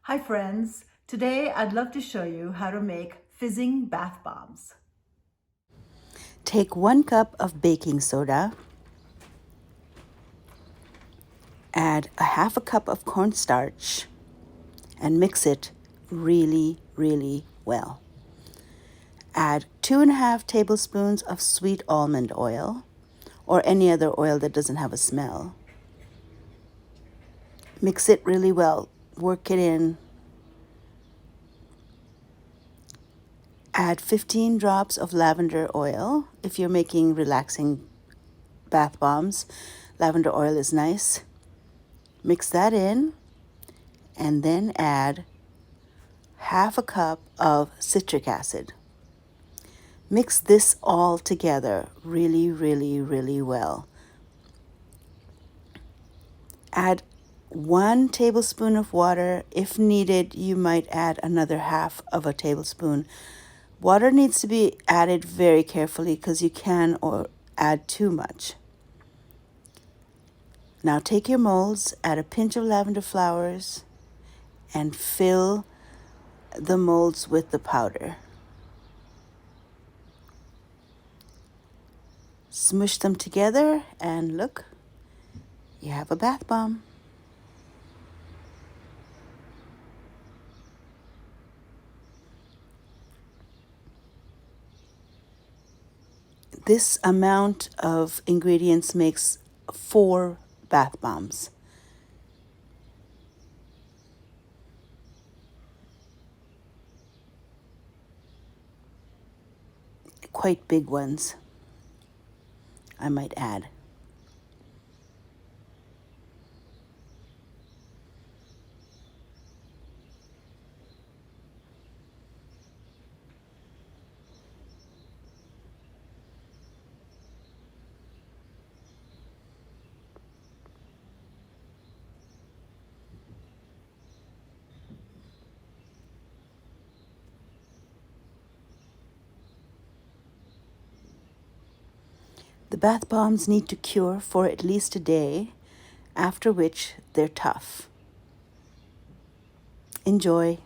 Hi friends, today I'd love to show you how to make fizzing bath bombs. Take 1 cup of baking soda, add a half a cup of cornstarch, and mix it really well. Add 2.5 tablespoons of sweet almond oil or any other oil that doesn't have a smell. Mix it really well, work it in. Add 15 drops of lavender oil. If you're making relaxing bath bombs, lavender oil is nice. Mix that in and then add half a cup of citric acid. Mix this all together really well. Add 1 tablespoon of water. If needed, you might add another half of a tablespoon. Water needs to be added very carefully because you can or add too much. Now take your molds, add a pinch of lavender flowers, and fill the molds with the powder. Smush them together and look, you have a bath bomb. This amount of ingredients makes 4 bath bombs. Quite big ones, I might add. The bath bombs need to cure for at least a day, after which they're tough. Enjoy.